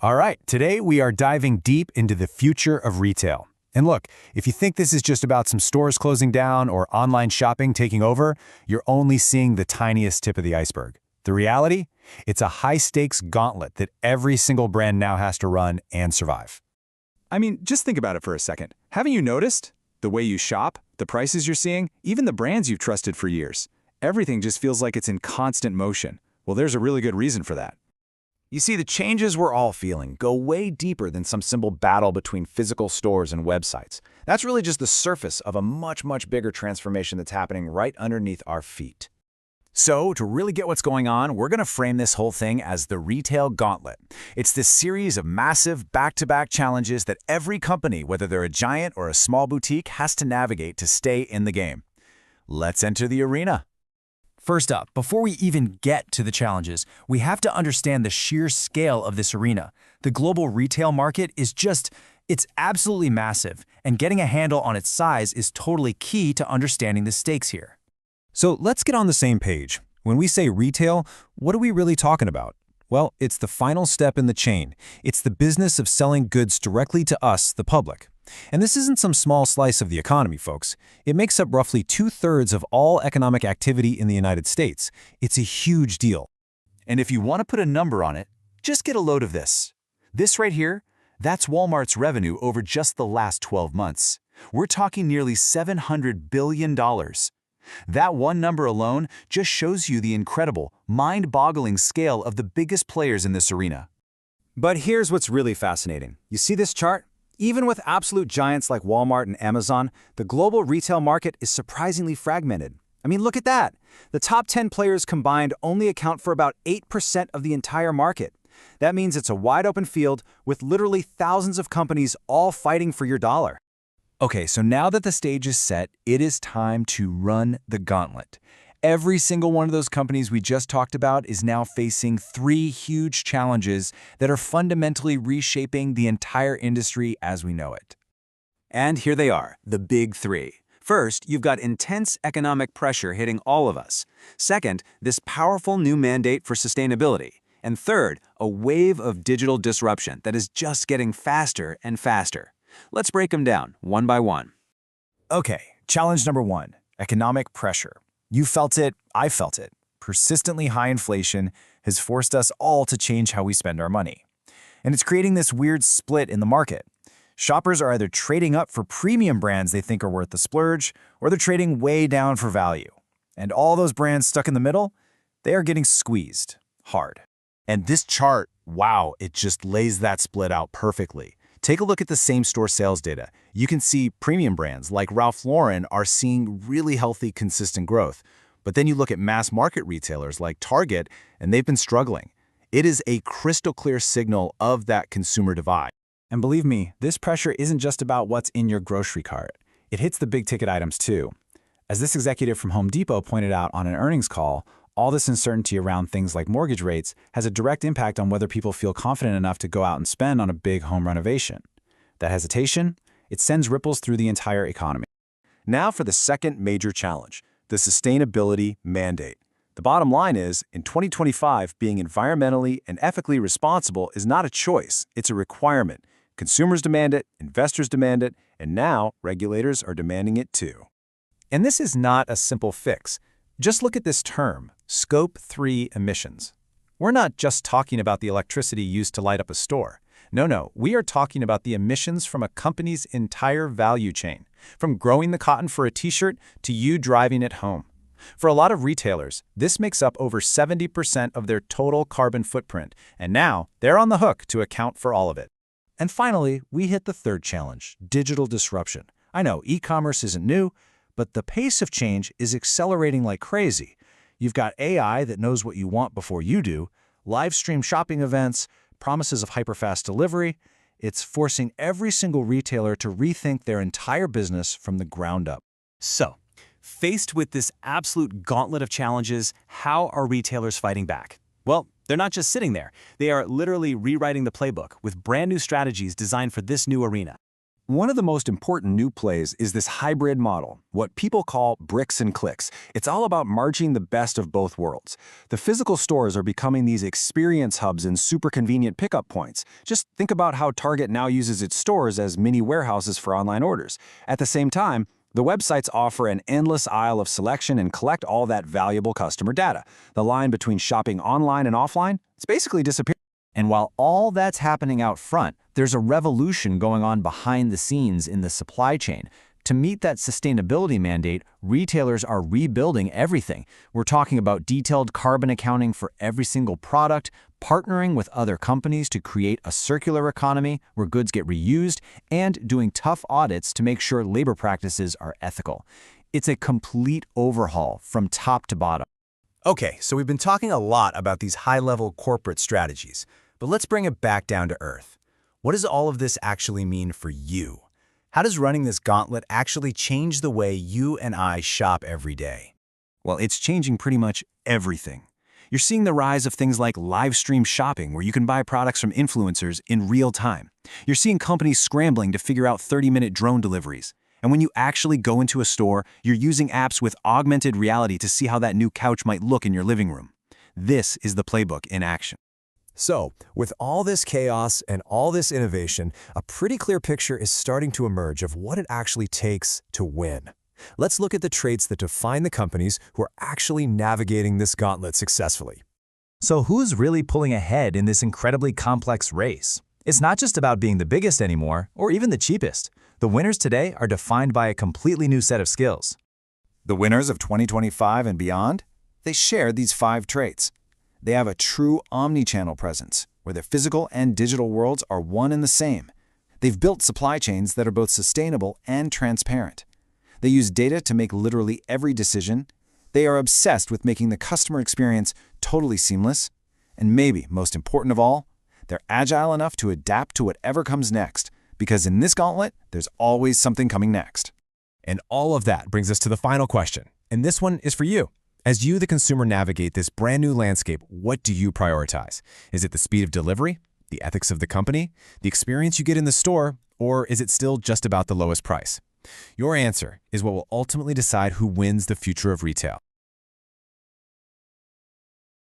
All right, today we are diving deep into the future of retail. And look, if you think this is just about some stores closing down or online shopping taking over, you're only seeing the tiniest tip of the iceberg. The reality? It's a high-stakes gauntlet that every single brand now has to run and survive. I mean, just think about it for a second. Haven't you noticed? The way you shop, the prices you're seeing, even the brands you've trusted for years. Everything just feels like it's in constant motion. Well, there's a really good reason for that. You see, the changes we're all feeling go way deeper than some simple battle between physical stores and websites. That's really just the surface of a much, much bigger transformation that's happening right underneath our feet. So, to really get what's going on, we're going to frame this whole thing as the retail gauntlet. It's this series of massive back-to-back challenges that every company, whether they're a giant or a small boutique, has to navigate to stay in the game. Let's enter the arena. First up, before we even get to the challenges, we have to understand the sheer scale of this arena. The global retail market is it's absolutely massive, and getting a handle on its size is totally key to understanding the stakes here. So let's get on the same page. When we say retail, what are we really talking about? Well, it's the final step in the chain. It's the business of selling goods directly to us, the public. And this isn't some small slice of the economy, folks. It makes up roughly 2/3 of all economic activity in the United States. It's a huge deal. And if you want to put a number on it, just get a load of this. This right here, that's Walmart's revenue over just the last 12 months. We're talking nearly $700 billion. That one number alone just shows you the incredible, mind-boggling scale of the biggest players in this arena. But here's what's really fascinating. You see this chart? Even with absolute giants like Walmart and Amazon, the global retail market is surprisingly fragmented. I mean, look at that. The top 10 players combined only account for about 8% of the entire market. That means it's a wide-open field with literally thousands of companies all fighting for your dollar. Okay, so now that the stage is set, it is time to run the gauntlet. Every single one of those companies we just talked about is now facing 3 huge challenges that are fundamentally reshaping the entire industry as we know it. And here they are, the big 3. First, you've got intense economic pressure hitting all of us. Second, this powerful new mandate for sustainability. And third, a wave of digital disruption that is just getting faster and faster. Let's break them down, one by one. Okay, challenge number 1, economic pressure. You felt it, I felt it. Persistently high inflation has forced us all to change how we spend our money. And it's creating this weird split in the market. Shoppers are either trading up for premium brands they think are worth the splurge, or they're trading way down for value. And all those brands stuck in the middle, they are getting squeezed hard. And this chart, wow, it just lays that split out perfectly. Take a look at the same-store sales data. You can see premium brands like Ralph Lauren are seeing really healthy, consistent growth. But then you look at mass market retailers like Target, and they've been struggling. It is a crystal clear signal of that consumer divide. And believe me, this pressure isn't just about what's in your grocery cart. It hits the big-ticket items too. As this executive from Home Depot pointed out on an earnings call, all this uncertainty around things like mortgage rates has a direct impact on whether people feel confident enough to go out and spend on a big home renovation. That hesitation, it sends ripples through the entire economy. Now for the second major challenge, the sustainability mandate. The bottom line is, in 2025, being environmentally and ethically responsible is not a choice, it's a requirement. Consumers demand it, investors demand it, and now regulators are demanding it too. And this is not a simple fix. Just look at this term, Scope 3 emissions. We're not just talking about the electricity used to light up a store. No, we are talking about the emissions from a company's entire value chain, from growing the cotton for a t-shirt to you driving it home. For a lot of retailers, this makes up over 70% of their total carbon footprint, and now they're on the hook to account for all of it. And finally, we hit the third challenge, digital disruption. I know e-commerce isn't new, but the pace of change is accelerating like crazy. You've got AI that knows what you want before you do, live stream shopping events, promises of hyperfast delivery. It's forcing every single retailer to rethink their entire business from the ground up. So, faced with this absolute gauntlet of challenges, how are retailers fighting back? Well, they're not just sitting there. They are literally rewriting the playbook with brand new strategies designed for this new arena. One of the most important new plays is this hybrid model, what people call bricks and clicks. It's all about merging the best of both worlds. The physical stores are becoming these experience hubs and super convenient pickup points. Just think about how Target now uses its stores as mini warehouses for online orders. At the same time, the websites offer an endless aisle of selection and collect all that valuable customer data. The line between shopping online and offline, it's basically disappearing. And while all that's happening out front, there's a revolution going on behind the scenes in the supply chain. To meet that sustainability mandate, retailers are rebuilding everything. We're talking about detailed carbon accounting for every single product, partnering with other companies to create a circular economy where goods get reused, and doing tough audits to make sure labor practices are ethical. It's a complete overhaul from top to bottom. Okay, so we've been talking a lot about these high-level corporate strategies, but let's bring it back down to earth. What does all of this actually mean for you? How does running this gauntlet actually change the way you and I shop every day? Well, it's changing pretty much everything. You're seeing the rise of things like live stream shopping, where you can buy products from influencers in real time. You're seeing companies scrambling to figure out 30-minute drone deliveries. And when you actually go into a store, you're using apps with augmented reality to see how that new couch might look in your living room. This is the playbook in action. So, with all this chaos and all this innovation, a pretty clear picture is starting to emerge of what it actually takes to win. Let's look at the traits that define the companies who are actually navigating this gauntlet successfully. So who's really pulling ahead in this incredibly complex race? It's not just about being the biggest anymore, or even the cheapest. The winners today are defined by a completely new set of skills. The winners of 2025 and beyond, they share these 5 traits. They have a true omni-channel presence, where their physical and digital worlds are one and the same. They've built supply chains that are both sustainable and transparent. They use data to make literally every decision. They are obsessed with making the customer experience totally seamless. And maybe, most important of all, they're agile enough to adapt to whatever comes next, because in this gauntlet, there's always something coming next. And all of that brings us to the final question. And this one is for you. As you, the consumer, navigate this brand new landscape, what do you prioritize? Is it the speed of delivery, the ethics of the company, the experience you get in the store, or is it still just about the lowest price? Your answer is what will ultimately decide who wins the future of retail.